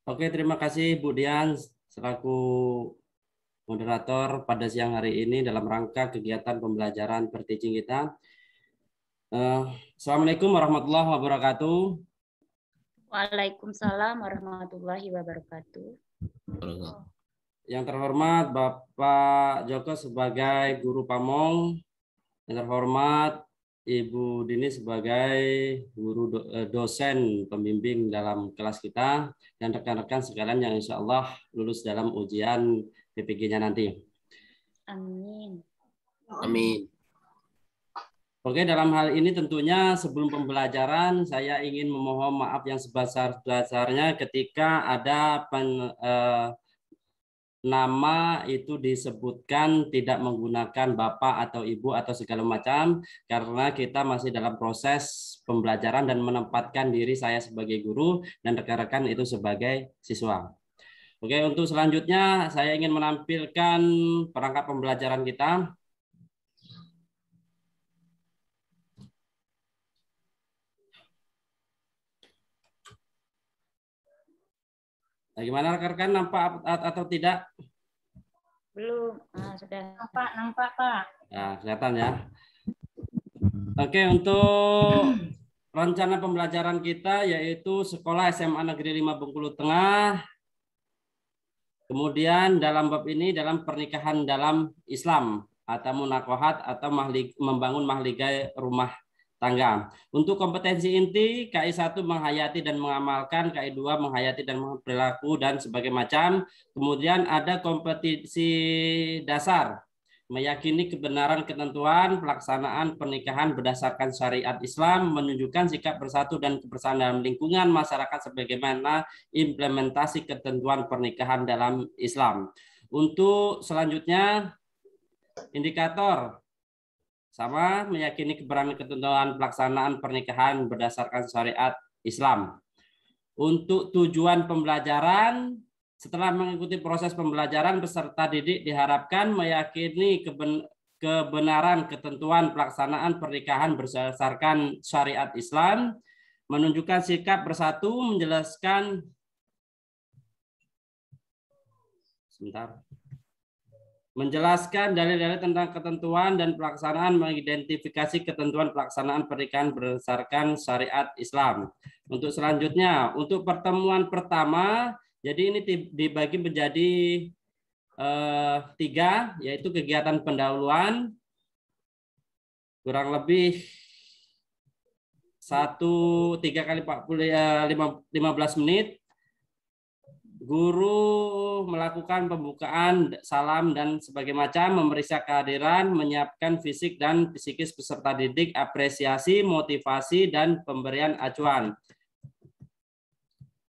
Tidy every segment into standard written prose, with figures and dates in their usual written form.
Oke, terima kasih Bu Dian selaku moderator pada siang hari ini dalam rangka kegiatan pembelajaran per-teaching kita. Assalamualaikum warahmatullahi wabarakatuh. Waalaikumsalam warahmatullahi wabarakatuh. Yang terhormat Bapak Joko sebagai guru pamong, yang terhormat Ibu Dini sebagai guru dosen pembimbing dalam kelas kita, dan rekan-rekan sekalian yang insya Allah lulus dalam ujian PPG-nya nanti. Amin. Amin. Oke, dalam hal ini tentunya sebelum pembelajaran saya ingin memohon maaf yang sebesar-besarnya ketika ada nama itu disebutkan tidak menggunakan Bapak atau Ibu atau segala macam, karena kita masih dalam proses pembelajaran dan menempatkan diri saya sebagai guru dan rekan-rekan itu sebagai siswa. Oke, untuk selanjutnya saya ingin menampilkan perangkat pembelajaran kita. Bagaimana rekan-rekan, nampak atau tidak? Belum. Sudah. Nampak Pak. Nah, kelihatan ya. Oke, untuk rencana pembelajaran kita yaitu Sekolah SMA Negeri 5 Bengkulu Tengah. Kemudian dalam bab ini dalam pernikahan dalam Islam atau munakohat atau membangun mahligai rumah tangga. Untuk kompetensi inti, KI1 menghayati dan mengamalkan, KI2 menghayati dan perilaku dan sebagainya macam. Kemudian ada kompetensi dasar, meyakini kebenaran ketentuan pelaksanaan pernikahan berdasarkan syariat Islam, menunjukkan sikap bersatu dan kebersamaan dalam lingkungan masyarakat sebagaimana implementasi ketentuan pernikahan dalam Islam. Untuk selanjutnya, indikator sama meyakini kebenaran ketentuan pelaksanaan pernikahan berdasarkan syariat Islam. Untuk tujuan pembelajaran, setelah mengikuti proses pembelajaran, peserta didik diharapkan meyakini kebenaran ketentuan pelaksanaan pernikahan berdasarkan syariat Islam, menunjukkan sikap bersatu, menjelaskan dalil-dalil tentang ketentuan dan pelaksanaan, mengidentifikasi ketentuan pelaksanaan pernikahan berdasarkan syariat Islam. Untuk selanjutnya, untuk pertemuan pertama, jadi ini dibagi menjadi 3, yaitu kegiatan pendahuluan, kurang lebih 3 kali 15 menit. Guru melakukan pembukaan, salam, dan sebagainya macam, memeriksa kehadiran, menyiapkan fisik dan psikis peserta didik, apresiasi, motivasi, dan pemberian acuan.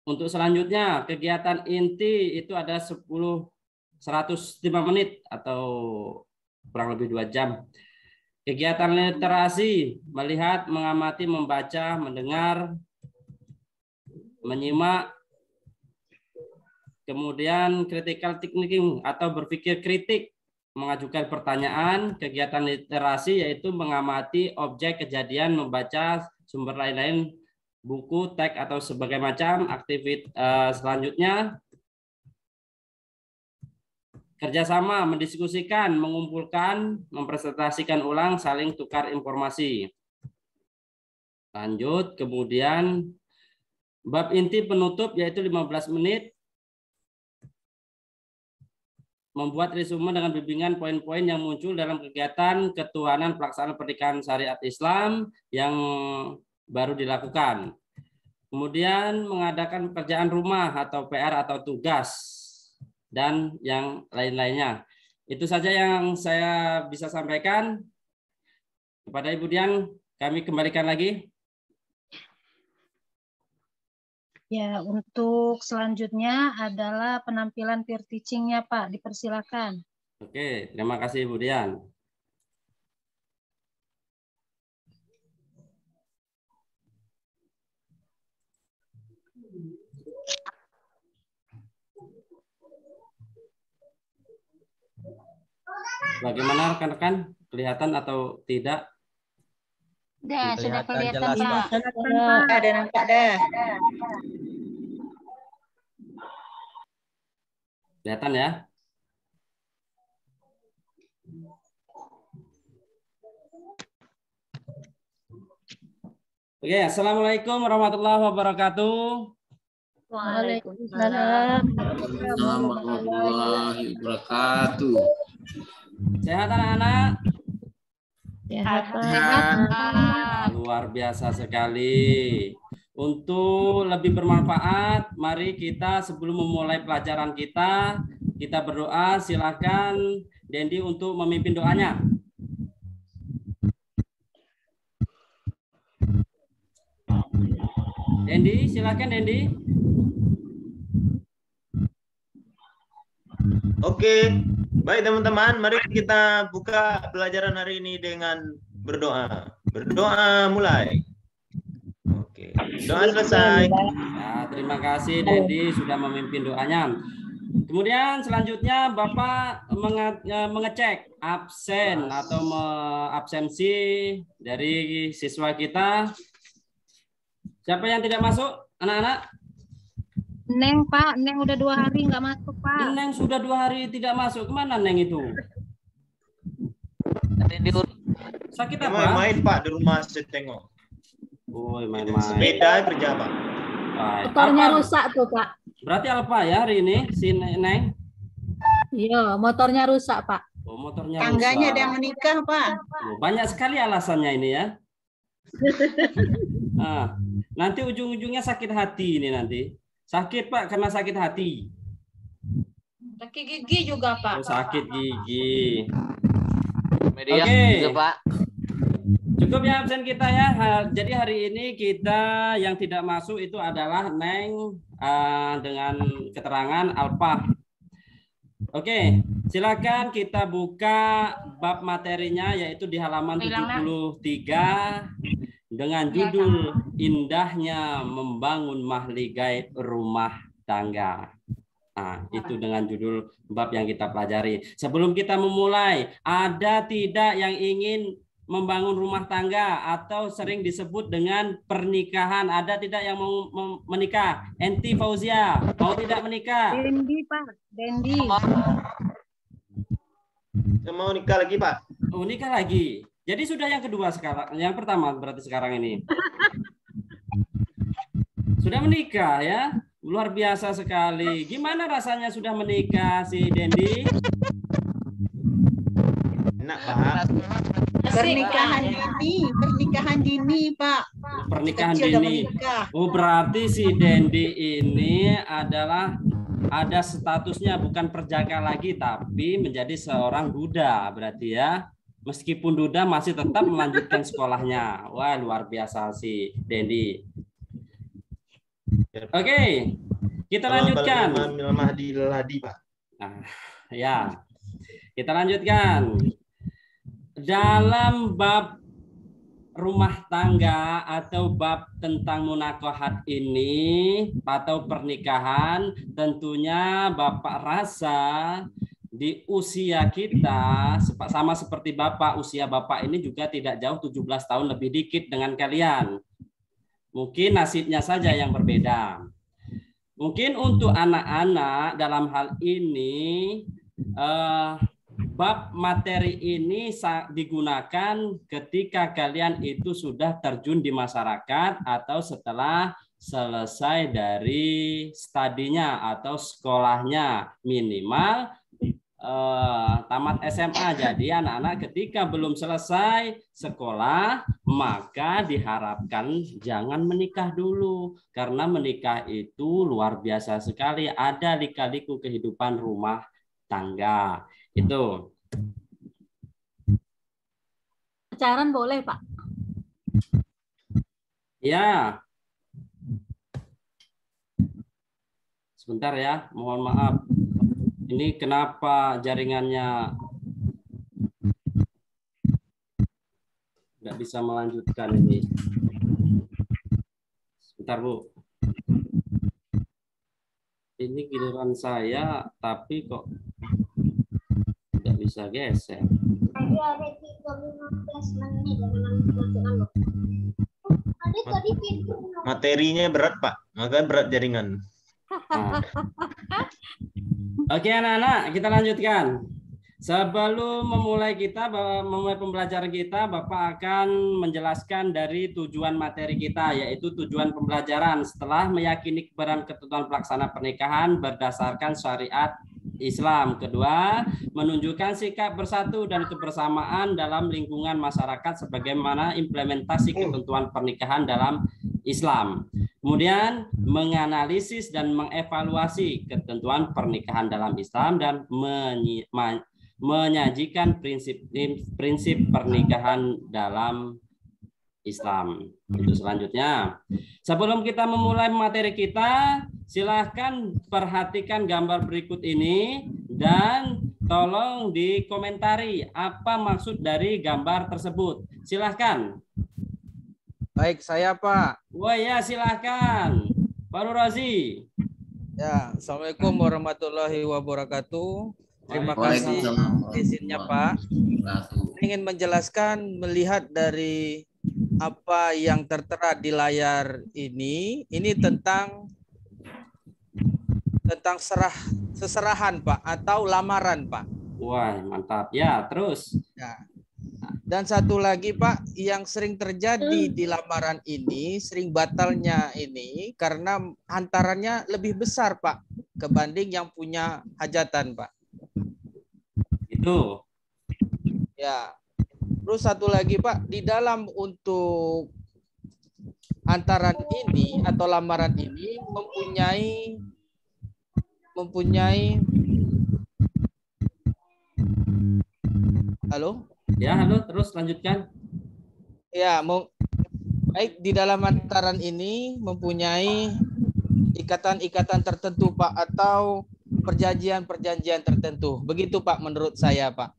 Untuk selanjutnya, kegiatan inti itu ada 105 menit atau kurang lebih 2 jam. Kegiatan literasi, melihat, mengamati, membaca, mendengar, menyimak. Kemudian critical thinking atau berpikir kritik, mengajukan pertanyaan. Kegiatan literasi yaitu mengamati objek kejadian, membaca sumber lain-lain, buku, teks atau sebagainya macam. Aktivitas selanjutnya, kerjasama, mendiskusikan, mengumpulkan, mempresentasikan ulang, saling tukar informasi. Lanjut, kemudian bab inti penutup yaitu 15 menit. Membuat resume dengan bimbingan poin-poin yang muncul dalam kegiatan ketuhanan pelaksanaan pernikahan syariat Islam yang baru dilakukan. Kemudian mengadakan pekerjaan rumah atau PR atau tugas dan yang lain-lainnya. Itu saja yang saya bisa sampaikan. Kepada Ibu Dian, kami kembalikan lagi. Ya, untuk selanjutnya adalah penampilan peer teaching-nya, Pak. Dipersilakan. Oke, terima kasih Ibu Dian. Bagaimana rekan-rekan? Kelihatan atau tidak? Sudah kelihatan, jelas, Pak. Ada Ada nampak dah. Kelihatan ya? Oke, Assalamualaikum warahmatullahi wabarakatuh. Waalaikumsalam. Warahmatullahi wabarakatuh. Sehat anak-anak? Sehat. Luar biasa sekali. Untuk lebih bermanfaat, mari kita sebelum memulai pelajaran kita berdoa. Silakan Dendi untuk memimpin doanya. Dendi, silakan Dendi. Oke, baik teman-teman, mari kita buka pelajaran hari ini dengan berdoa. Berdoa mulai. Oke, doa selesai. Ya, terima kasih Dendi sudah memimpin doanya. Kemudian selanjutnya Bapak mengecek absen atau absensi dari siswa kita. Siapa yang tidak masuk, anak-anak? Neng, Pak. Neng udah 2 hari nggak masuk, Pak. Neng sudah 2 hari tidak masuk. Kemana Neng itu? Sakit apa? Main-main Pak di rumah saya tengok. Oh, main-main. Sepeda kerja Pak. Motornya rusak tuh, Pak. Berarti apa ya hari ini si Neng? Iya, motornya rusak, Pak. Oh, motornya Tangganya rusak. ada yang menikah, Pak. Oh, banyak sekali alasannya ini ya. Nah, nanti ujung-ujungnya sakit hati ini nanti. Sakit Pak karena sakit hati. Sakit gigi juga, Pak. Oh, sakit gigi. Media Oke. juga, Pak. Cukup ya absen kita ya. Jadi hari ini kita yang tidak masuk itu adalah Neng dengan keterangan Alfa. Oke, silakan kita buka bab materinya yaitu di halaman 73 dengan judul Indahnya Membangun Mahligai Rumah Tangga. Nah, itu dengan judul bab yang kita pelajari. Sebelum kita memulai, ada tidak yang ingin membangun rumah tangga atau sering disebut dengan pernikahan? Ada tidak yang mau menikah? Enti Fauzia, mau tidak menikah? Dendi, Pak. Dendi. Saya mau nikah lagi Pak. Oh, nikah lagi. Jadi sudah yang kedua sekarang. Yang pertama berarti sekarang ini. Sudah menikah ya? Luar biasa sekali. Gimana rasanya sudah menikah si Dendi? Enak Pak. Pernikahan dini, Pak. Pernikahan Kecil udah dini. menikah. Oh, berarti si Dendi ini adalah ada statusnya bukan perjaka lagi tapi menjadi seorang duda berarti ya. Meskipun duda masih tetap melanjutkan sekolahnya. Wah, luar biasa si Dendi. Oke, kita lanjutkan. Mahdi Pak. Nah, ya, kita lanjutkan. Dalam bab rumah tangga atau bab tentang munakohat ini atau pernikahan, tentunya Bapak rasa di usia kita sama seperti Bapak, usia Bapak ini juga tidak jauh 17 tahun lebih dikit dengan kalian. Mungkin nasibnya saja yang berbeda. Mungkin untuk anak-anak dalam hal ini bab materi ini digunakan ketika kalian itu sudah terjun di masyarakat atau setelah selesai dari studinya atau sekolahnya minimal tamat SMA. Jadi anak-anak ketika belum selesai sekolah maka diharapkan jangan menikah dulu karena menikah itu luar biasa sekali, ada lika-liku kehidupan rumah tangga. Itu. Pacaran boleh, Pak? Ya. Sebentar ya, mohon maaf. Ini kenapa jaringannya nggak bisa melanjutkan ini? Sebentar, Bu. Ini giliran saya, tapi kok nggak bisa geser. Materinya berat Pak, maka berat jaringan. Nah. Oke anak-anak, kita lanjutkan. Sebelum memulai pembelajaran kita, Bapak akan menjelaskan dari tujuan materi kita, yaitu tujuan pembelajaran setelah meyakini ketentuan pelaksana pernikahan berdasarkan syariat Islam. Kedua, menunjukkan sikap bersatu dan kebersamaan dalam lingkungan masyarakat sebagaimana implementasi ketentuan pernikahan dalam Islam. Kemudian menganalisis dan mengevaluasi ketentuan pernikahan dalam Islam dan menyajikan prinsip pernikahan dalam Islam. Itu selanjutnya. Sebelum kita memulai materi kita, silahkan perhatikan gambar berikut ini dan tolong dikomentari apa maksud dari gambar tersebut. Silahkan. Baik, saya Pak. Wah ya, silahkan. Pak Rozi. Ya, Assalamualaikum warahmatullahi wabarakatuh. Terima kasih izinnya Pak. Ingin menjelaskan melihat dari apa yang tertera di layar ini tentang seserahan Pak atau lamaran Pak. Wah, mantap. Ya, terus. Ya. Dan satu lagi Pak, yang sering terjadi di lamaran ini, sering batalnya ini karena hantarannya lebih besar Pak kebanding yang punya hajatan Pak. Itu. Ya. Terus satu lagi Pak, di dalam untuk hantaran ini atau lamaran ini mempunyai halo? Ya, halo, terus lanjutkan. Ya, baik di dalam hantaran ini mempunyai ikatan-ikatan tertentu Pak atau perjanjian-perjanjian tertentu. Begitu Pak menurut saya Pak.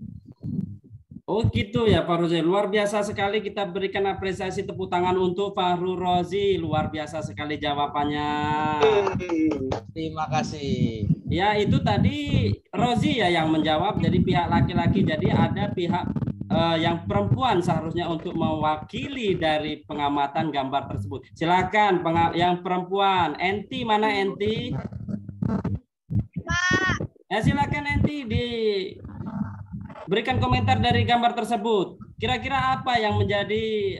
Oh gitu ya Pak Rozi. Luar biasa sekali, kita berikan apresiasi tepuk tangan untuk Fahru Rozi. Luar biasa sekali jawabannya. Terima kasih. Ya itu tadi Rozi ya yang menjawab, jadi pihak laki-laki. Jadi ada pihak yang perempuan seharusnya untuk mewakili dari pengamatan gambar tersebut. Silakan yang perempuan. Enti mana Enti? Pak. Ya silakan Enti berikan komentar dari gambar tersebut. Kira-kira apa yang menjadi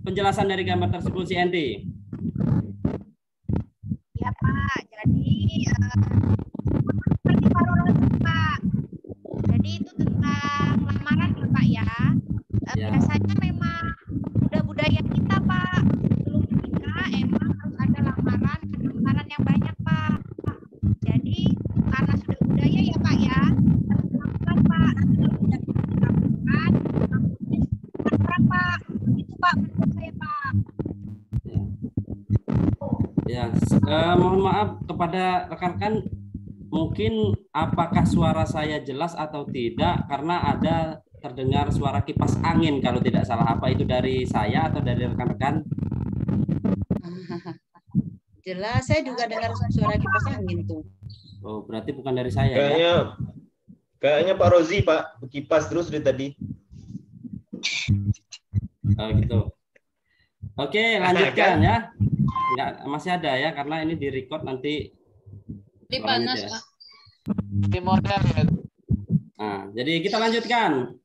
penjelasan dari gambar tersebut si Enti? Ya Pak, jadi seperti Pak Rozi Pak. Jadi itu tentang lamaran ya Pak ya. Biasanya memang budaya kita Pak. Sebelum menikah emang harus ada lamaran yang banyak Pak. Jadi karena sudah budaya ya Pak ya. Pak, Pak, itu Pak menurut saya Pak. Ya, mohon maaf kepada rekan-rekan, mungkin apakah suara saya jelas atau tidak karena ada terdengar suara kipas angin kalau tidak salah. Apa itu dari saya atau dari rekan-rekan? Jelas, saya juga dengar suara kipas angin tuh. Oh, berarti bukan dari saya. Ya? Kayaknya Pak Rozi Pak kipas terus dari tadi. Oh gitu. Oke, lanjutkan ya. Enggak, masih ada ya karena ini di-record nanti. Ini panas, Pak. Di model. Nah, jadi kita lanjutkan.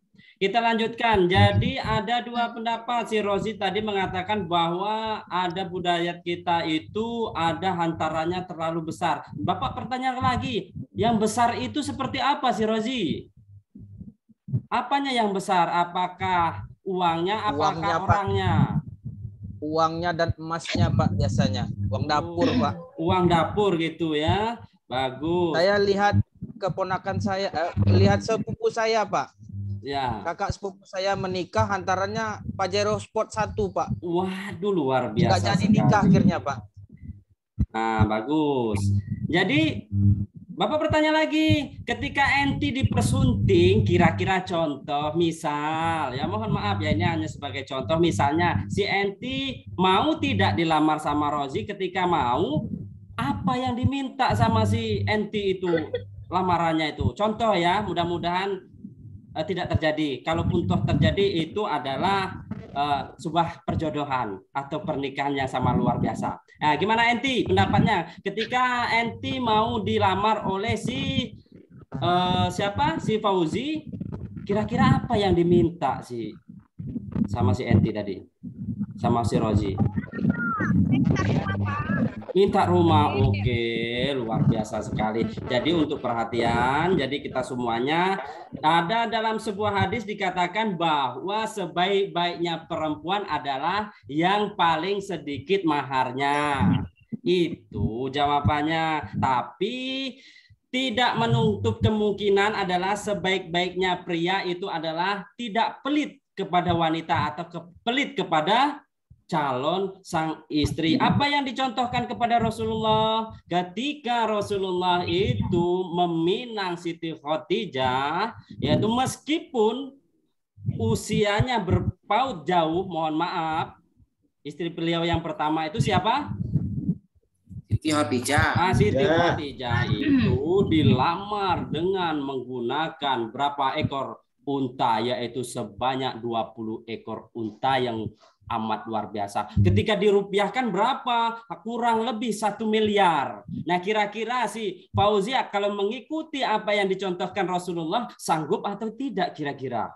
Jadi ada dua pendapat. Si Rozi tadi mengatakan bahwa ada budaya kita itu ada hantarannya terlalu besar. Bapak pertanyaan lagi, yang besar itu seperti apa si Rozi? Apanya yang besar? Apakah uangnya, apakah orangnya? Uangnya dan emasnya Pak biasanya. Uang dapur Pak. Uang dapur gitu ya. Bagus. Saya lihat keponakan saya, lihat sepupu saya Pak. Ya. Kakak sepupu saya menikah hantarannya Pajero Sport 1 Pak. Waduh luar biasa. Nggak jadi nikah akhirnya Pak. Nah bagus. Jadi Bapak bertanya lagi, ketika enti dipersunting, kira-kira contoh, misal, ya mohon maaf ya ini hanya sebagai contoh, misalnya si enti mau tidak dilamar sama Rozi, ketika mau, apa yang diminta sama si enti itu lamarannya itu? Contoh ya, mudah-mudahan tidak terjadi. Kalaupun toh terjadi itu adalah sebuah perjodohan atau pernikahan yang sama luar biasa. Nah, gimana Enti pendapatnya ketika Enti mau dilamar oleh si siapa? Si Fauzi, kira-kira apa yang diminta sama si Enti tadi? Sama si Rozi? Minta rumah. Oke, luar biasa sekali. Jadi untuk perhatian, jadi kita semuanya ada dalam sebuah hadis dikatakan bahwa sebaik-baiknya perempuan adalah yang paling sedikit maharnya. Itu jawabannya. Tapi tidak menutup kemungkinan adalah sebaik-baiknya pria itu adalah tidak pelit kepada wanita atau pelit kepada calon sang istri. Apa yang dicontohkan kepada Rasulullah ketika Rasulullah itu meminang Siti Khadijah, yaitu meskipun usianya berpaut jauh, mohon maaf, istri beliau yang pertama itu siapa? Siti Khadijah. Siti Khadijah itu dilamar dengan menggunakan berapa ekor unta, yaitu sebanyak 20 ekor unta yang amat luar biasa. Ketika dirupiahkan berapa? Kurang lebih 1 miliar. Nah, kira-kira si Fauzia kalau mengikuti apa yang dicontohkan Rasulullah sanggup atau tidak kira-kira?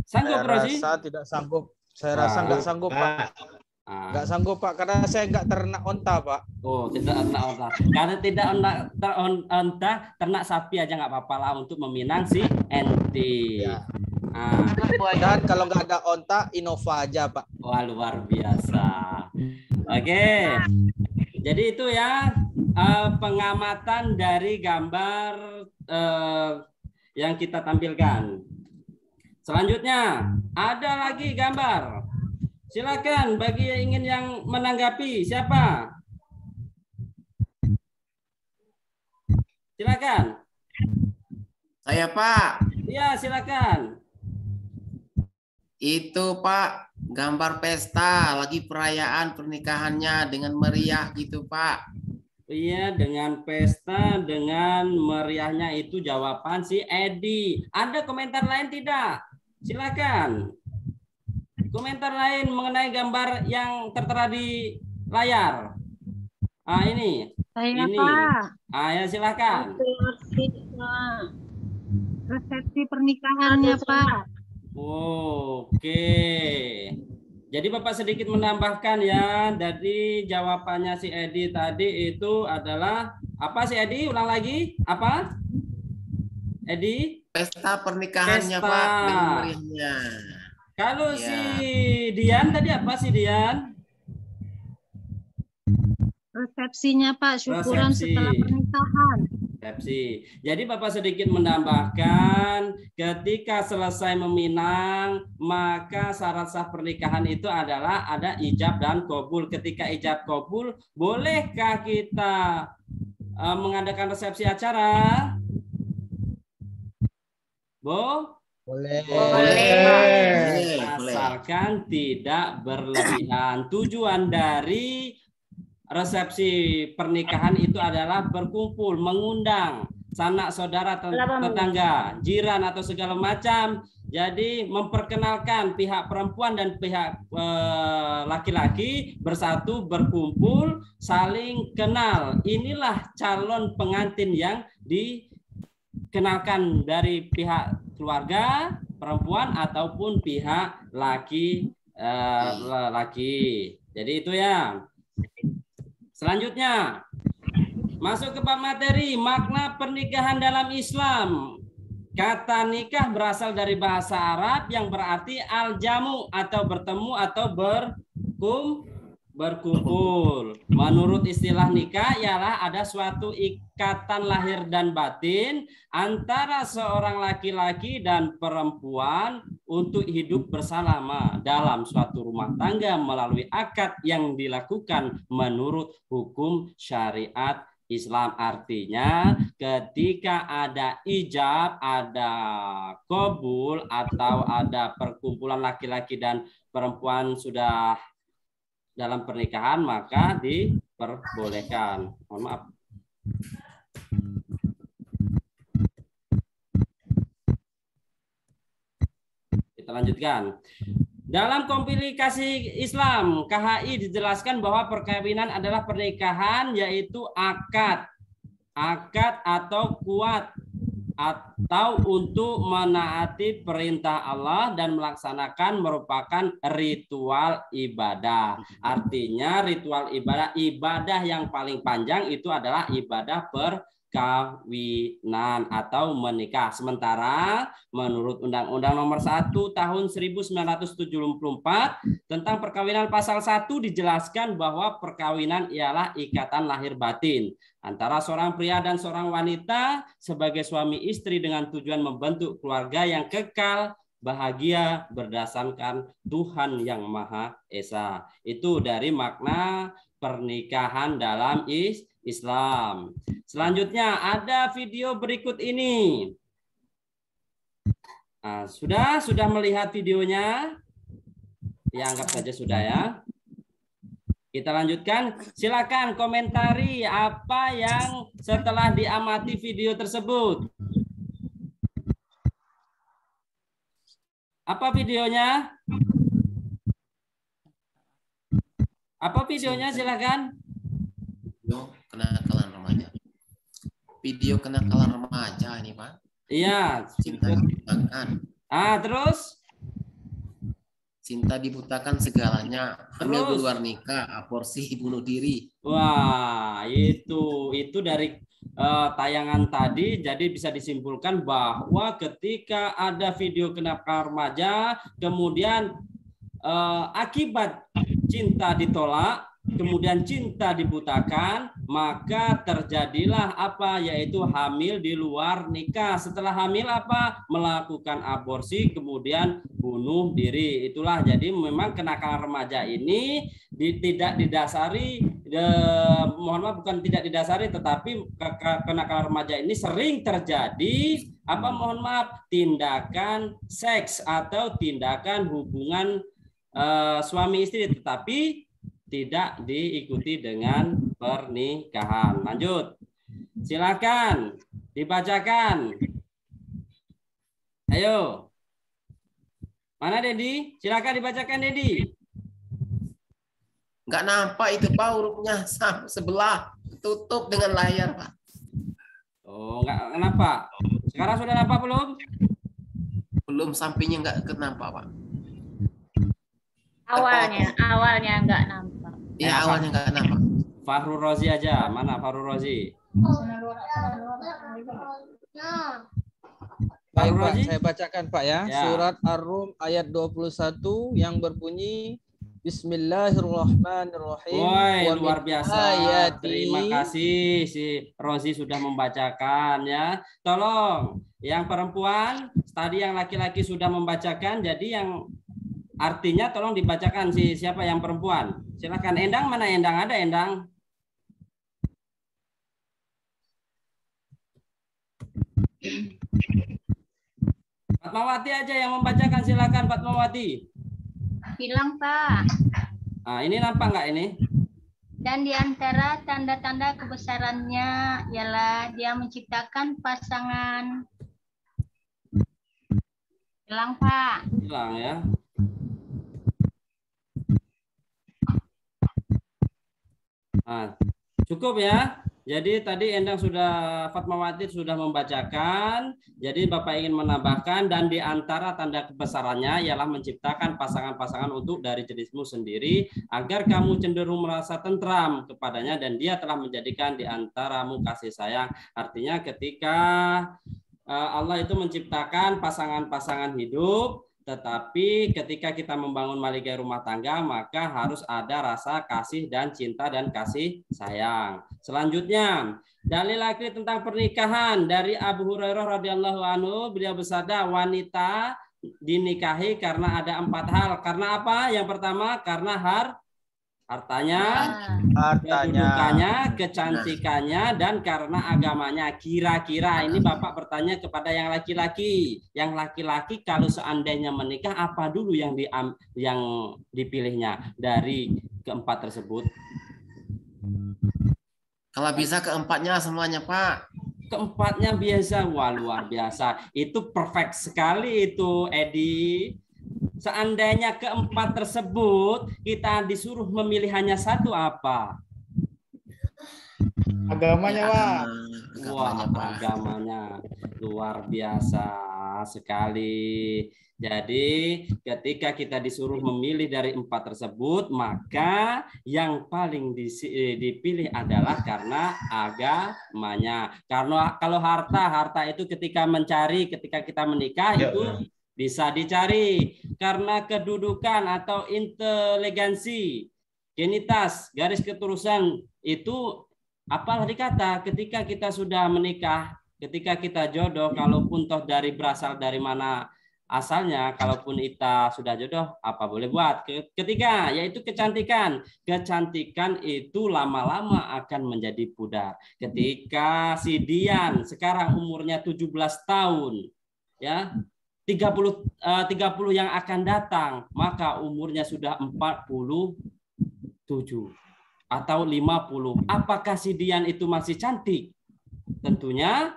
Sanggup, Rozi? Saya tidak sanggup. Saya rasa nggak sanggup, Pak. Nggak sanggup, Pak, karena saya nggak ternak onta, Pak. Oh, tidak ternak onta. Karena tidak onta, ternak sapi aja nggak apa-apa lah untuk meminang si Enti. Ya. Dan kalau nggak ada onta, Innova aja, Pak. Wah, luar biasa. Oke. Jadi itu ya pengamatan dari gambar yang kita tampilkan. Selanjutnya, ada lagi gambar. Silakan bagi yang ingin yang menanggapi, siapa? Silakan. Saya, Pak. Iya, silakan. Itu Pak, gambar pesta lagi perayaan pernikahannya dengan meriah gitu Pak. Iya, dengan pesta, dengan meriahnya itu jawaban si Edi. Ada komentar lain tidak? Silakan. Komentar lain mengenai gambar yang tertera di layar. Ini. Saya, ini. Pak. Ya, silakan. Resepsi pernikahannya, Pak. Oke. Jadi Bapak sedikit menambahkan ya, dari jawabannya si Edi tadi itu adalah apa si Edi? Ulang lagi. Apa? Edi? Pesta pernikahannya pesta. Pak, dengan meriahnya. Kalau ya. Si Dian tadi apa si Dian? Resepsinya Pak, syukuran setelah pernikahan. Resepsi. Jadi Bapak sedikit menambahkan ketika selesai meminang maka syarat sah pernikahan itu adalah ada ijab dan qabul. Ketika ijab qabul, bolehkah kita mengadakan resepsi acara? Boleh. Asalkan tidak berlebihan. Tujuan dari resepsi pernikahan itu adalah berkumpul, mengundang sanak saudara, tetangga, jiran atau segala macam. Jadi memperkenalkan pihak perempuan dan pihak laki-laki bersatu, berkumpul, saling kenal. Inilah calon pengantin yang dikenalkan dari pihak keluarga perempuan ataupun pihak laki. Jadi itu ya. Selanjutnya, masuk ke bab materi, makna pernikahan dalam Islam. Kata nikah berasal dari bahasa Arab yang berarti al-jamu atau bertemu atau berkumpul. Menurut istilah nikah ialah ada suatu ikatan lahir dan batin antara seorang laki-laki dan perempuan untuk hidup bersama dalam suatu rumah tangga melalui akad yang dilakukan menurut hukum syariat Islam. Artinya ketika ada ijab, ada qabul atau ada perkumpulan laki-laki dan perempuan sudah dalam pernikahan maka diperbolehkan. Mohon maaf. lanjutkan. Dalam komplikasi Islam, KHI dijelaskan bahwa perkawinan adalah pernikahan yaitu akad atau kuat atau untuk menaati perintah Allah dan melaksanakan merupakan ritual ibadah. Artinya ritual ibadah yang paling panjang itu adalah ibadah perkawinan atau menikah. Sementara menurut Undang-Undang Nomor 1 Tahun 1974 tentang perkawinan pasal 1 dijelaskan bahwa perkawinan ialah ikatan lahir batin antara seorang pria dan seorang wanita sebagai suami istri dengan tujuan membentuk keluarga yang kekal, bahagia berdasarkan Tuhan yang Maha Esa. Itu dari makna pernikahan dalam Islam. Selanjutnya ada video berikut ini. Nah, sudah melihat videonya? Ya, anggap saja sudah ya. Kita lanjutkan. Silakan komentari apa yang setelah diamati video tersebut. Apa videonya? Apa videonya? Silakan. Video kenakalan remaja. Video kenakalan remaja ini, Pak. Iya. Cinta dibutakan. Terus? Cinta dibutakan segalanya. Hamil di luar nikah, aborsi, bunuh diri. Wah, itu dari tayangan tadi, jadi bisa disimpulkan bahwa ketika ada video kenakalan remaja, kemudian akibat cinta ditolak, kemudian cinta dibutakan, maka terjadilah apa? Yaitu hamil di luar nikah. Setelah hamil apa? Melakukan aborsi, kemudian bunuh diri. Itulah jadi memang kenakalan remaja ini tidak didasari, mohon maaf bukan tidak didasari, tetapi kenakalan remaja ini sering terjadi apa? Mohon maaf, tindakan seks atau tindakan hubungan suami istri, tetapi tidak diikuti dengan pernikahan. Lanjut. Silakan dibacakan. Ayo. Mana Dedi? Silakan dibacakan Dedi. Nggak nampak itu Pak, hurufnya sebelah. Tutup dengan layar Pak. Oh, nggak nampak. Sekarang sudah nampak belum? Belum, sampingnya nggak kenapa Pak. Awalnya nggak nampak. Iya, awalnya nggak nampak. Fahrul Rozi aja. Mana Fahrul Rozi? Baik Pak, saya bacakan Pak ya. Ya. Surat Ar-Rum ayat 21 yang berbunyi Bismillahirrahmanirrahim. Woi, Wa luar min biasa. ayati- Terima kasih si Rozi sudah membacakan ya. Tolong yang perempuan, tadi yang laki-laki sudah membacakan, jadi yang artinya tolong dibacakan siapa yang perempuan. Silakan. Endang, mana Endang? Ada Endang? Fatmawati aja yang membacakan, silakan Fatmawati. Hilang Pak. Nah, ini nampak nggak ini? Dan di antara tanda-tanda kebesarannya ialah dia menciptakan pasangan. Hilang Pak. Hilang ya. Nah, cukup ya. Jadi tadi Endang Fatmawati sudah membacakan. Jadi Bapak ingin menambahkan, dan di antara tanda kebesarannya ialah menciptakan pasangan-pasangan untuk dari jenismu sendiri agar kamu cenderung merasa tentram kepadanya dan dia telah menjadikan di antaramu kasih sayang. Artinya ketika Allah itu menciptakan pasangan-pasangan hidup, tetapi ketika kita membangun maligai rumah tangga, maka harus ada rasa kasih dan cinta dan kasih sayang. Selanjutnya, dalil lagi tentang pernikahan dari Abu Hurairah radhiyallahu anhu, beliau bersabda, wanita dinikahi karena ada 4 hal. Karena apa? Yang pertama, karena hartanya, kedudukannya, kecantikannya, dan karena agamanya. Kira-kira ini Bapak bertanya kepada yang laki-laki. Yang laki-laki kalau seandainya menikah, apa dulu yang dipilihnya dari keempat tersebut? Kalau bisa keempatnya semuanya Pak. Keempatnya biasa. Wah, luar biasa. Itu perfect sekali itu Edi. seandainya keempat tersebut kita disuruh memilih hanya satu, apa? Agamanya, Pak. Wah, agamanya luar biasa sekali. Jadi ketika kita disuruh memilih dari empat tersebut, maka yang paling dipilih adalah karena agamanya. Karena kalau harta itu ketika kita menikah itu bisa dicari. Karena kedudukan atau inteligensi, genitas, garis keturunan itu apalah dikata ketika kita sudah menikah, ketika kita jodoh, kalaupun toh berasal dari mana asalnya, kalaupun kita sudah jodoh, apa boleh buat. Ketiga, yaitu kecantikan. Kecantikan itu lama-lama akan menjadi pudar. Ketika si Dian sekarang umurnya 17 tahun, ya, 30 yang akan datang, maka umurnya sudah 47 atau 50. Apakah si Dian itu masih cantik? Tentunya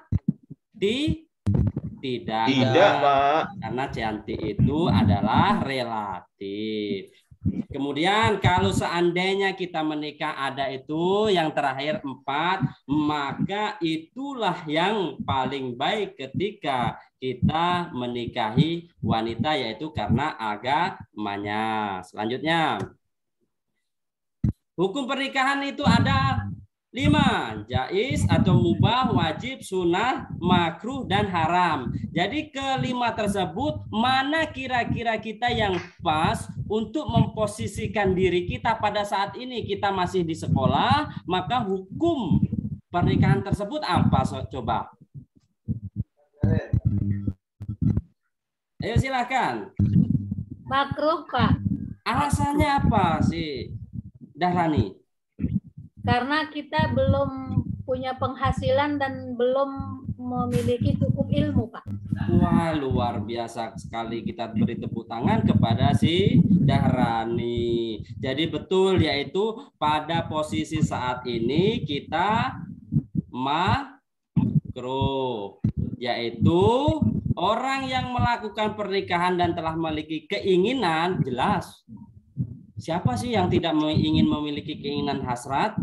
tidak, Pak. Karena cantik itu adalah relatif. Kemudian kalau seandainya kita menikah ada itu yang terakhir 4, maka itulah yang paling baik ketika kita menikahi wanita, yaitu karena agamanya. Selanjutnya, hukum pernikahan itu ada 5, jaiz atau mubah, wajib, sunnah, makruh, dan haram. Jadi kelima tersebut, mana kira-kira kita yang pas untuk memposisikan diri kita pada saat ini kita masih di sekolah, maka hukum pernikahan tersebut apa? Coba. Ayo silakan. Makruh, Pak. Alasannya apa sih, Dahrani? Karena kita belum punya penghasilan dan belum memiliki cukup ilmu, Pak. Wah, luar biasa sekali. Kita beri tepuk tangan kepada si Dahrani. Jadi betul, yaitu pada posisi saat ini kita makruh, yaitu orang yang melakukan pernikahan dan telah memiliki keinginan, jelas. Siapa sih yang tidak ingin memiliki keinginan hasrat?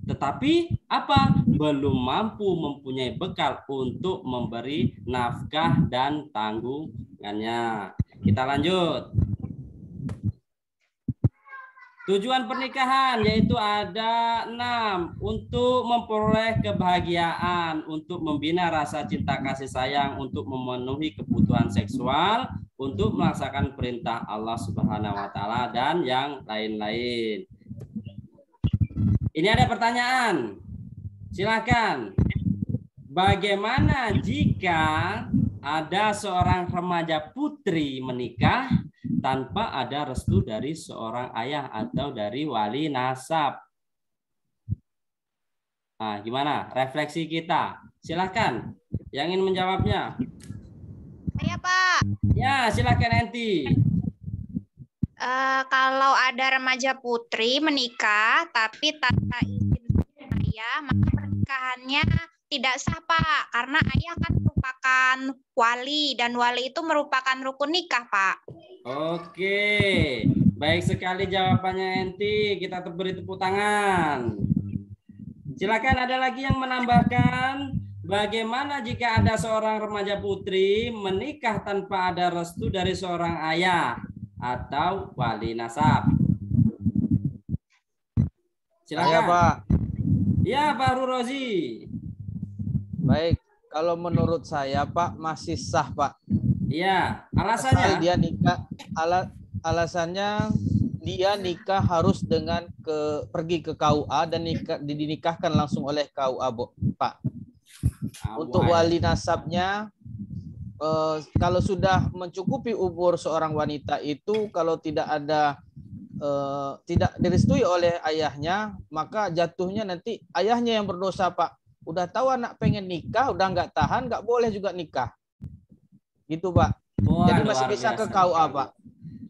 Tetapi apa? Belum mampu mempunyai bekal untuk memberi nafkah dan tanggungannya. Kita lanjut. Tujuan pernikahan yaitu ada 6, untuk memperoleh kebahagiaan, untuk membina rasa cinta kasih sayang, untuk memenuhi kebutuhan seksual, untuk melaksanakan perintah Allah Subhanahu wa taala, dan yang lain-lain. Ini ada pertanyaan. Silakan. Bagaimana jika ada seorang remaja putri menikah tanpa ada restu dari seorang ayah atau dari wali nasab? Nah, gimana refleksi kita? Silakan. Yang ingin menjawabnya. Saya, Pak. Ya, silakan Enti. Kalau ada remaja putri menikah tapi tanpa izin ayah, maka pernikahannya tidak sah, Pak. Karena ayah kan merupakan wali dan wali itu merupakan rukun nikah, Pak. Oke, baik sekali jawabannya Enti. Kita beri tepuk tangan. Silakan, ada lagi yang menambahkan. Bagaimana jika ada seorang remaja putri menikah tanpa ada restu dari seorang ayah atau wali nasab? Silakan. Ya, Pak. Ya, Pak Rozi. Baik, kalau menurut saya, Pak, masih sah, Pak. Iya, alasannya? Asal dia nikah, alasannya dia nikah harus dengan pergi ke KUA dan dinikahkan langsung oleh KUA, Pak. Untuk wali nasabnya, kalau sudah mencukupi umur seorang wanita itu, kalau tidak direstui oleh ayahnya, maka jatuhnya nanti ayahnya yang berdosa, Pak. Udah tahu anak pengen nikah, udah nggak tahan, nggak boleh juga nikah. Gitu, Pak. Wah, jadi masih bisa ke KUA, Pak.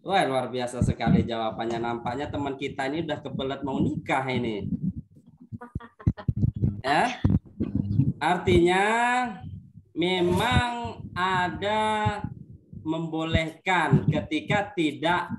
Wah, luar biasa sekali jawabannya. Nampaknya teman kita ini udah kebelet mau nikah ini. Ya, artinya memang ada membolehkan ketika tidak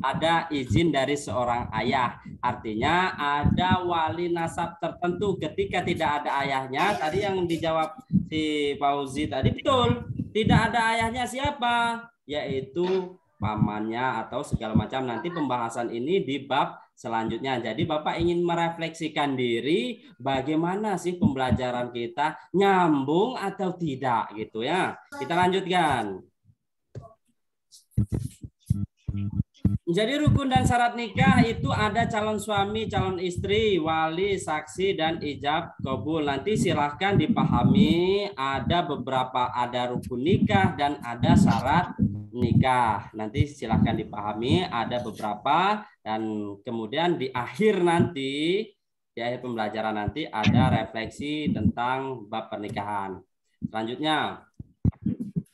ada izin dari seorang ayah. Artinya ada wali nasab tertentu ketika tidak ada ayahnya. Tadi yang dijawab si Fauzi tadi betul. Tidak ada ayahnya siapa? Yaitu pamannya atau segala macam. Nanti pembahasan ini di bab selanjutnya. Jadi Bapak ingin merefleksikan diri bagaimana sih pembelajaran kita, nyambung atau tidak gitu ya. Kita lanjutkan. Jadi rukun dan syarat nikah itu ada calon suami, calon istri, wali, saksi, dan ijab kabul. Nanti silahkan dipahami ada beberapa, ada rukun nikah dan ada syarat nikah. Nanti silahkan dipahami ada beberapa, dan kemudian di akhir nanti, di akhir pembelajaran nanti ada refleksi tentang bab pernikahan. Selanjutnya.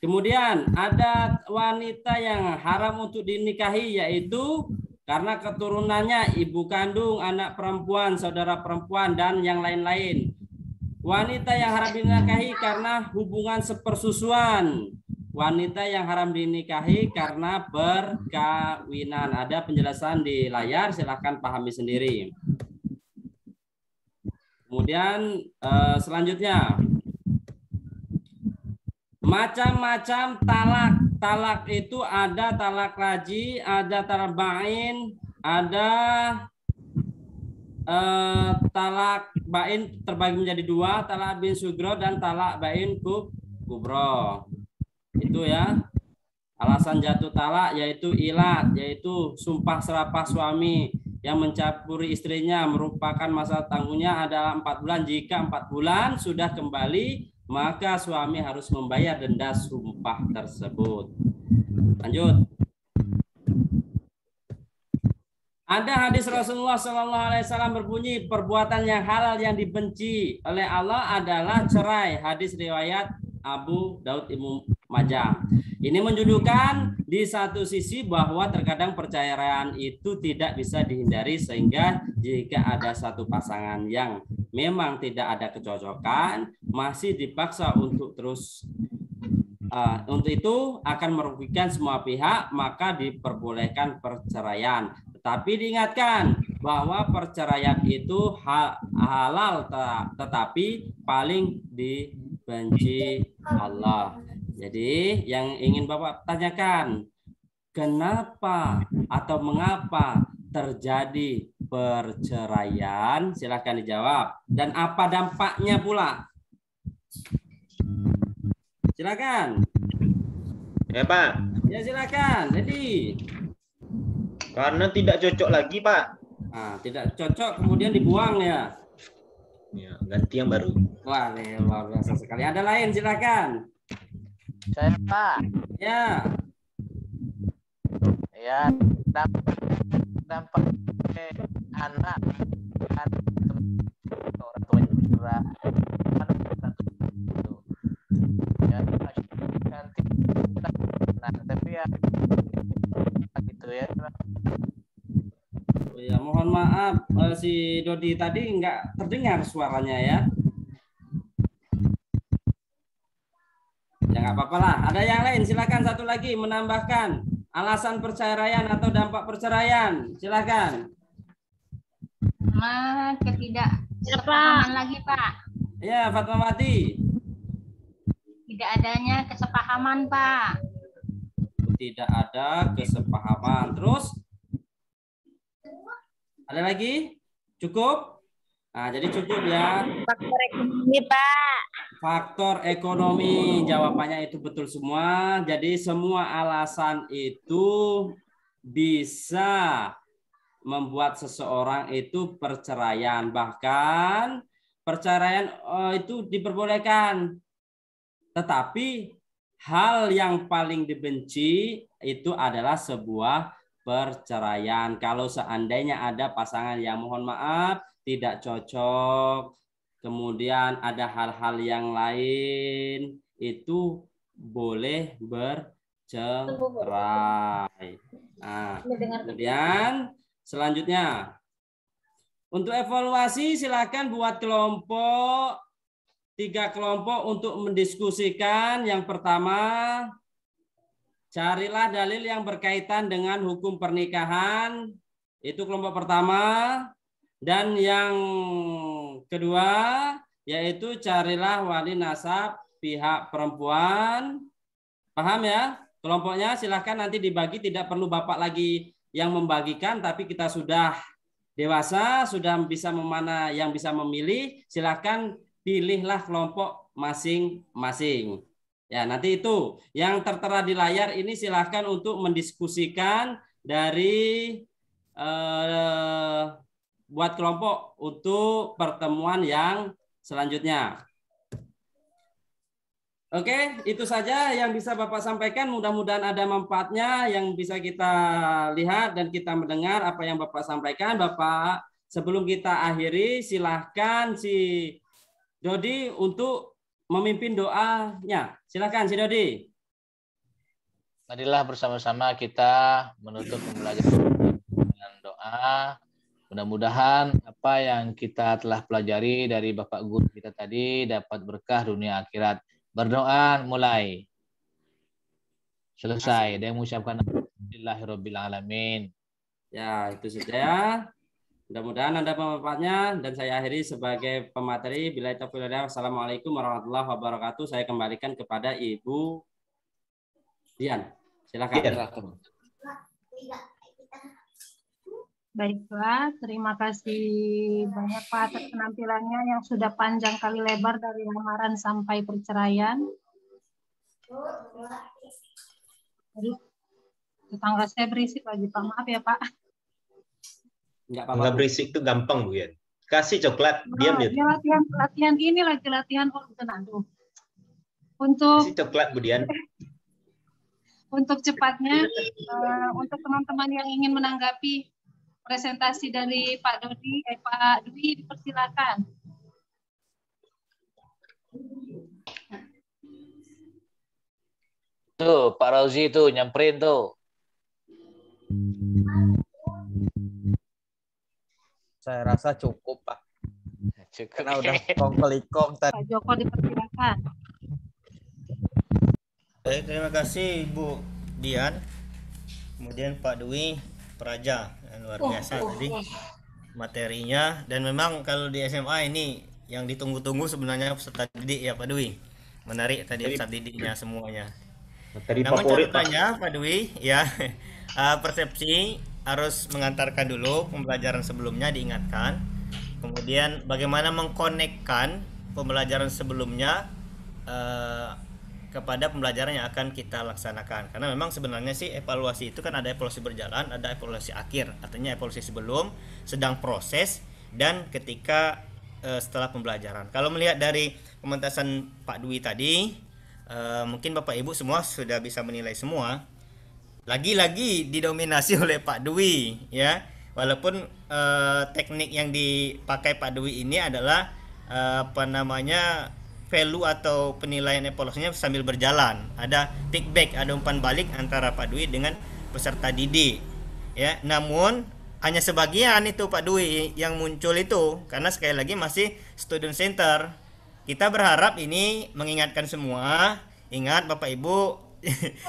Kemudian ada wanita yang haram untuk dinikahi, yaitu karena keturunannya ibu kandung, anak perempuan, saudara perempuan, dan yang lain-lain. Wanita yang haram dinikahi karena hubungan sepersusuan. Wanita yang haram dinikahi karena perkawinan. Ada penjelasan di layar, silahkan pahami sendiri. Kemudian selanjutnya. Macam-macam talak. Talak itu ada talak raji, ada talak bain, ada talak bain terbagi menjadi dua, talak bin sugro dan talak bain kubro. Itu ya. Alasan jatuh talak yaitu ilat, yaitu sumpah serapah suami yang mencampuri istrinya merupakan masa tanggungnya adalah 4 bulan. Jika 4 bulan sudah kembali, maka suami harus membayar denda sumpah tersebut. Lanjut. Ada hadis Rasulullah SAW berbunyi, perbuatan yang halal yang dibenci oleh Allah adalah cerai. Hadis riwayat Abu Daud Ibnu Majah. Ini menunjukkan di satu sisi bahwa terkadang perceraian itu tidak bisa dihindari, sehingga jika ada satu pasangan yang memang tidak ada kecocokan, masih dipaksa untuk terus untuk itu akan merugikan semua pihak, maka diperbolehkan perceraian. Tetapi diingatkan bahwa perceraian itu halal, tetapi paling dibenci Allah. Jadi yang ingin Bapak tanyakan, kenapa atau mengapa terjadi perceraian? Silakan dijawab. Dan apa dampaknya pula? Silakan. Ya Pak. Ya silakan. Jadi karena tidak cocok lagi Pak. Nah, tidak cocok kemudian dibuang ya. Ya, ganti yang baru. Wah, luar biasa sekali. Ada lain silakan. Saya Pak. Ya. Ya, dampak anak orang tua juga ya nanti tapi ya gitu ya. Ya, mohon maaf si Dodi tadi nggak terdengar suaranya ya. Ya nggak apa-apa lah. Ada yang lain silakan, satu lagi menambahkan alasan perceraian atau dampak perceraian. Silakan. Ketidaksepahaman lagi Pak. Ya, Fatmawati. Tidak adanya kesepahaman Pak. Tidak ada kesepahaman. Terus ada lagi? Cukup? Nah, jadi cukup ya. Faktor ekonomi Pak. Faktor ekonomi, jawabannya itu betul semua. Jadi semua alasan itu bisa membuat seseorang itu perceraian. Bahkan perceraian itu diperbolehkan. Tetapi hal yang paling dibenci itu adalah sebuah perceraian. Kalau seandainya ada pasangan yang mohon maaf tidak cocok, kemudian ada hal-hal yang lain, itu boleh bercerai. Nah, kemudian selanjutnya untuk evaluasi silakan buat kelompok, 3 kelompok untuk mendiskusikan. Yang pertama, carilah dalil yang berkaitan dengan hukum pernikahan. Itu kelompok pertama. Dan yang kedua, yaitu carilah wali nasab pihak perempuan. Paham ya? Kelompoknya silahkan nanti dibagi, tidak perlu Bapak lagi yang membagikan, tapi kita sudah dewasa, sudah bisa memana yang bisa memilih, silahkan pilihlah kelompok masing-masing. Ya, nanti itu yang tertera di layar ini silahkan untuk mendiskusikan dari buat kelompok untuk pertemuan yang selanjutnya. Oke, itu saja yang bisa Bapak sampaikan. Mudah-mudahan ada manfaatnya yang bisa kita lihat dan kita mendengar apa yang Bapak sampaikan. Bapak, sebelum kita akhiri, silahkan si Dodi untuk memimpin doanya. Silahkan si Dodi. Marilah bersama-sama kita menutup pembelajaran dengan doa. Mudah-mudahan apa yang kita telah pelajari dari Bapak Guru kita tadi dapat berkah dunia akhirat. Berdoa mulai. Selesai. Dia mengucapkan alhamdulillahirabbil alamin. Ya, itu saja ya. Mudah-mudahan ada manfaatnya dan saya akhiri sebagai pemateri. Billahi taufiq wal hidayah. Wassalamualaikum warahmatullahi wabarakatuh. Saya kembalikan kepada Ibu Dian. Silakan. Baiklah, terima kasih banyak Pak atas penampilannya yang sudah panjang kali lebar dari lamaran sampai perceraian. Aduh, tetangga saya berisik lagi Pak, maaf ya Pak. Enggak berisik itu gampang Bu ya. Kasih coklat, diam dia. Ya latihan ini lagi latihan aduh. Untuk kasih coklat Bu Dian. Untuk cepatnya, untuk teman-teman yang ingin menanggapi presentasi dari Pak Dwi, dipersilakan. Tuh, Pak Rozi tuh nyamperin tuh. Saya rasa cukup, Pak. Cukup. Karena udah kongkelikong tadi. Pak Joko dipersilakan. Baik, terima kasih Bu Dian. Kemudian Pak Dwi Praja, luar biasa tadi materinya. Dan memang kalau di SMA ini yang ditunggu-tunggu sebenarnya peserta didik ya Pak Dwi. Menarik tadi peserta didiknya semuanya. Namun catatannya Pak Dwi ya, persepsi harus mengantarkan dulu pembelajaran sebelumnya diingatkan. Kemudian bagaimana mengkonekkan pembelajaran sebelumnya kepada pembelajaran yang akan kita laksanakan. Karena memang sebenarnya sih evaluasi itu kan ada evaluasi berjalan, ada evaluasi akhir. Artinya evaluasi sebelum, sedang proses, dan ketika setelah pembelajaran. Kalau melihat dari pementasan Pak Dwi tadi, mungkin Bapak Ibu semua sudah bisa menilai semua. Lagi-lagi didominasi oleh Pak Dwi ya. Walaupun teknik yang dipakai Pak Dwi ini adalah value atau penilaian evaluasinya sambil berjalan. Ada feedback, ada umpan balik antara Pak Dwi dengan peserta didik. Ya, namun hanya sebagian itu Pak Dwi yang muncul itu, karena sekali lagi masih student center. Kita berharap ini mengingatkan semua. Ingat Bapak Ibu,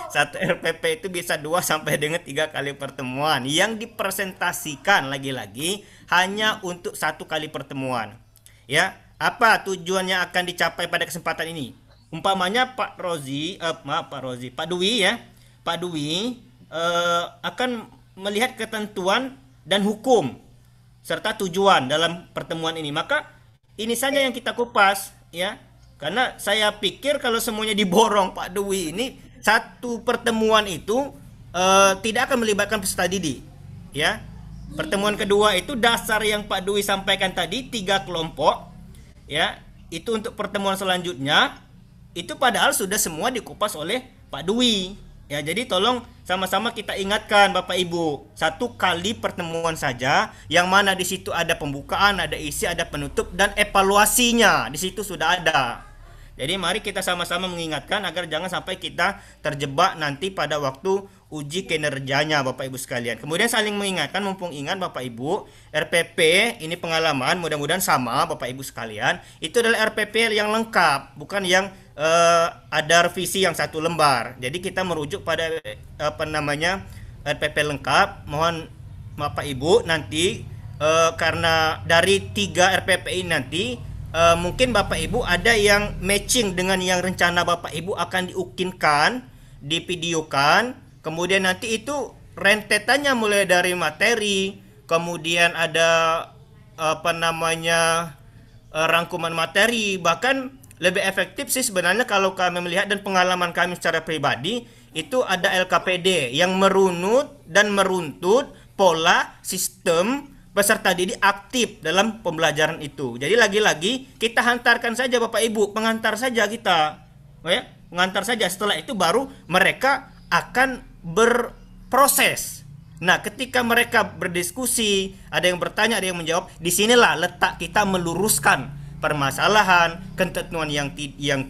satu RPP itu bisa 2 sampai dengan 3 kali pertemuan. Yang dipresentasikan lagi-lagi hanya untuk 1 kali pertemuan. Ya, apa tujuannya akan dicapai pada kesempatan ini? Umpamanya Pak Dwi ya. Pak Dwi akan melihat ketentuan dan hukum serta tujuan dalam pertemuan ini. Maka ini saja yang kita kupas ya. Karena saya pikir kalau semuanya diborong Pak Dwi ini, satu pertemuan itu tidak akan melibatkan peserta didik ya. Pertemuan kedua itu dasar yang Pak Dwi sampaikan tadi 3 kelompok. Ya, itu untuk pertemuan selanjutnya itu padahal sudah semua dikupas oleh Pak Dwi. Ya, jadi tolong sama-sama kita ingatkan Bapak Ibu, 1 kali pertemuan saja yang mana di situ ada pembukaan, ada isi, ada penutup dan evaluasinya di situ sudah ada. Jadi mari kita sama-sama mengingatkan agar jangan sampai kita terjebak nanti pada waktu uji kinerjanya Bapak Ibu sekalian. Kemudian saling mengingatkan, mumpung ingat Bapak Ibu, RPP ini pengalaman, mudah-mudahan sama Bapak Ibu sekalian. Itu adalah RPP yang lengkap, bukan yang ada revisi yang 1 lembar. Jadi kita merujuk pada RPP lengkap. Mohon Bapak Ibu nanti karena dari 3 RPP ini nanti mungkin Bapak Ibu ada yang matching dengan yang rencana Bapak Ibu akan diukinkan, divideokan, kemudian nanti itu rentetannya mulai dari materi, kemudian ada rangkuman materi, bahkan lebih efektif sih sebenarnya kalau kami melihat dan pengalaman kami secara pribadi itu ada LKPD yang merunut dan meruntut pola sistem peserta didik aktif dalam pembelajaran itu. Jadi lagi-lagi kita hantarkan saja Bapak Ibu, pengantar saja kita, ya, pengantar saja. Setelah itu baru mereka akan berproses. Nah, ketika mereka berdiskusi, ada yang bertanya, ada yang menjawab, disinilah letak kita meluruskan permasalahan, ketentuan yang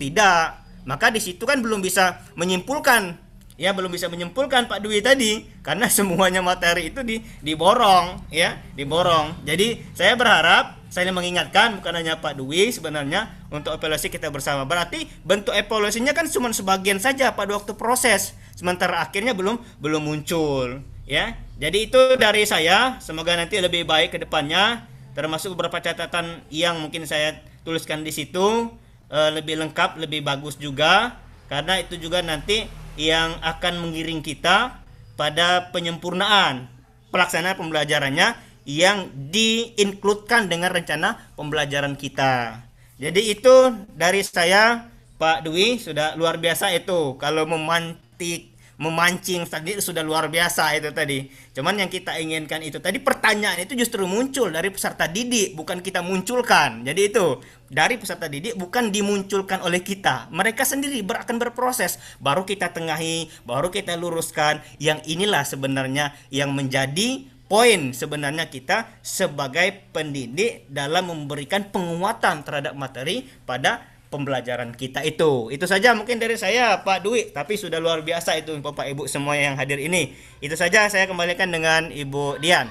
tidak. Maka di situ kan belum bisa menyimpulkan, ya, belum bisa menyimpulkan Pak Dwi tadi, karena semuanya materi itu diborong, ya, diborong. Jadi saya berharap, saya mengingatkan bukan hanya Pak Dwi sebenarnya untuk evaluasi kita bersama. Berarti bentuk evaluasinya kan cuma sebagian saja pada waktu proses, sementara akhirnya belum muncul, ya. Jadi itu dari saya, semoga nanti lebih baik ke depannya, termasuk beberapa catatan yang mungkin saya tuliskan di situ lebih lengkap, lebih bagus juga, karena itu juga nanti yang akan mengiring kita pada penyempurnaan pelaksanaan pembelajarannya yang diinkludkan dengan rencana pembelajaran kita. Jadi itu dari saya, Pak Dwi, sudah luar biasa itu. Kalau memancing tadi sudah luar biasa itu tadi. Cuman yang kita inginkan itu tadi, pertanyaan itu justru muncul dari peserta didik, bukan kita munculkan. Jadi itu dari peserta didik, bukan dimunculkan oleh kita. Mereka sendiri akan berproses, baru kita tengahi, baru kita luruskan. Yang inilah sebenarnya yang menjadi poin sebenarnya kita sebagai pendidik dalam memberikan penguatan terhadap materi pada pembelajaran kita itu. Itu saja mungkin dari saya, Pak Dwi, tapi sudah luar biasa itu Bapak Ibu semua yang hadir ini. Itu saja, saya kembalikan dengan Ibu Dian.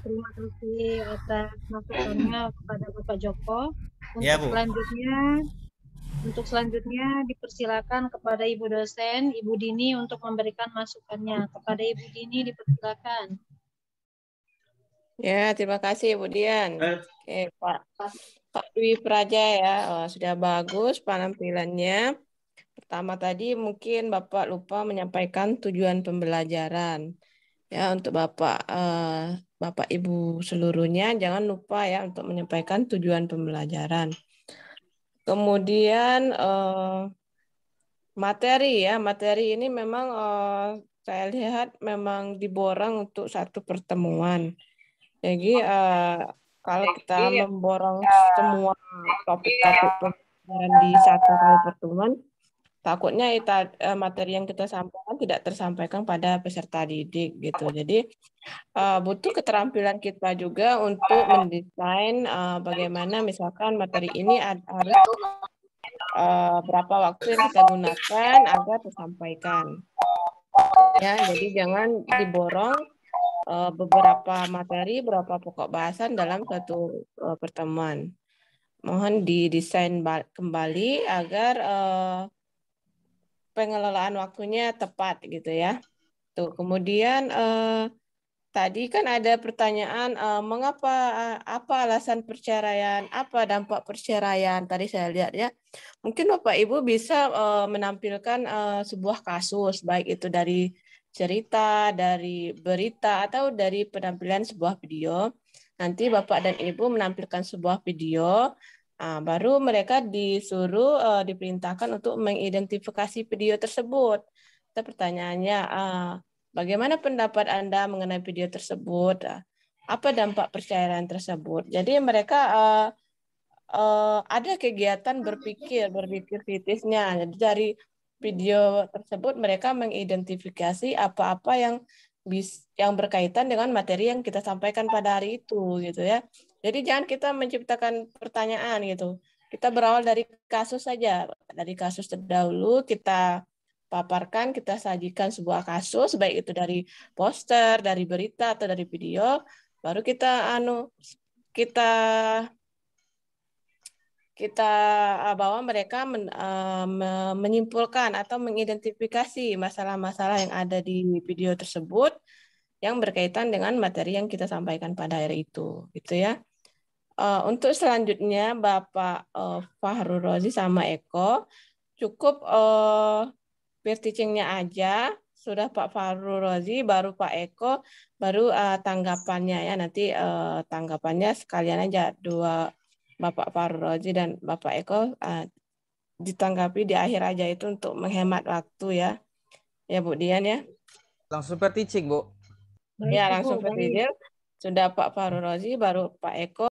Terima kasih atas masukannya kepada Bapak Joko. Ya, Bu. Untuk selanjutnya dipersilakan kepada Ibu dosen, Ibu Dini, untuk memberikan masukannya. Kepada Ibu Dini dipersilakan. Ya, terima kasih Bu Dian. Oke, Pak Dwi Praja ya, sudah bagus penampilannya. Pertama tadi mungkin Bapak lupa menyampaikan tujuan pembelajaran. Ya, untuk Bapak Ibu seluruhnya jangan lupa ya untuk menyampaikan tujuan pembelajaran. Kemudian materi ya, materi ini memang saya lihat memang diborong untuk satu pertemuan. Jadi kalau kita memborong semua topik-topik pembelajaran di satu kali pertemuan, takutnya materi yang kita sampaikan tidak tersampaikan pada peserta didik gitu. Jadi butuh keterampilan kita juga untuk mendesain bagaimana misalkan materi ini harus berapa waktu yang kita gunakan agar tersampaikan. Ya, jadi jangan diborong beberapa materi, beberapa pokok bahasan dalam satu pertemuan. Mohon didesain kembali agar pengelolaan waktunya tepat gitu ya. Tuh, kemudian tadi kan ada pertanyaan apa alasan perceraian, apa dampak perceraian. Tadi saya lihat ya. Mungkin Bapak Ibu bisa menampilkan sebuah kasus, baik itu dari cerita, dari berita, atau dari penampilan sebuah video. Nanti Bapak dan Ibu menampilkan sebuah video, baru mereka disuruh diperintahkan untuk mengidentifikasi video tersebut. Itu pertanyaannya, bagaimana pendapat Anda mengenai video tersebut? Apa dampak perceraian tersebut? Jadi mereka ada kegiatan berpikir kritisnya. Jadi dari video tersebut mereka mengidentifikasi apa-apa yang berkaitan dengan materi yang kita sampaikan pada hari itu gitu ya. Jadi jangan kita menciptakan pertanyaan gitu. Kita berawal dari kasus saja. Dari kasus terdahulu kita paparkan, kita sajikan sebuah kasus, baik itu dari poster, dari berita atau dari video, baru kita kita bahwa mereka menyimpulkan atau mengidentifikasi masalah-masalah yang ada di video tersebut yang berkaitan dengan materi yang kita sampaikan pada hari itu, gitu ya. Untuk selanjutnya Bapak Fahrul Rozi sama Eko cukup peer teaching-nya aja. Sudah Pak Fahrul Rozi, baru Pak Eko, baru tanggapannya ya. Nanti tanggapannya sekalian aja dua Bapak Fahrul Rozi dan Bapak Eko ditanggapi di akhir aja itu untuk menghemat waktu ya. Ya Bu Dian ya. Langsung peer teaching, Bu. Ya langsung peer teaching. Sudah Pak Fahrul Rozi, baru Pak Eko.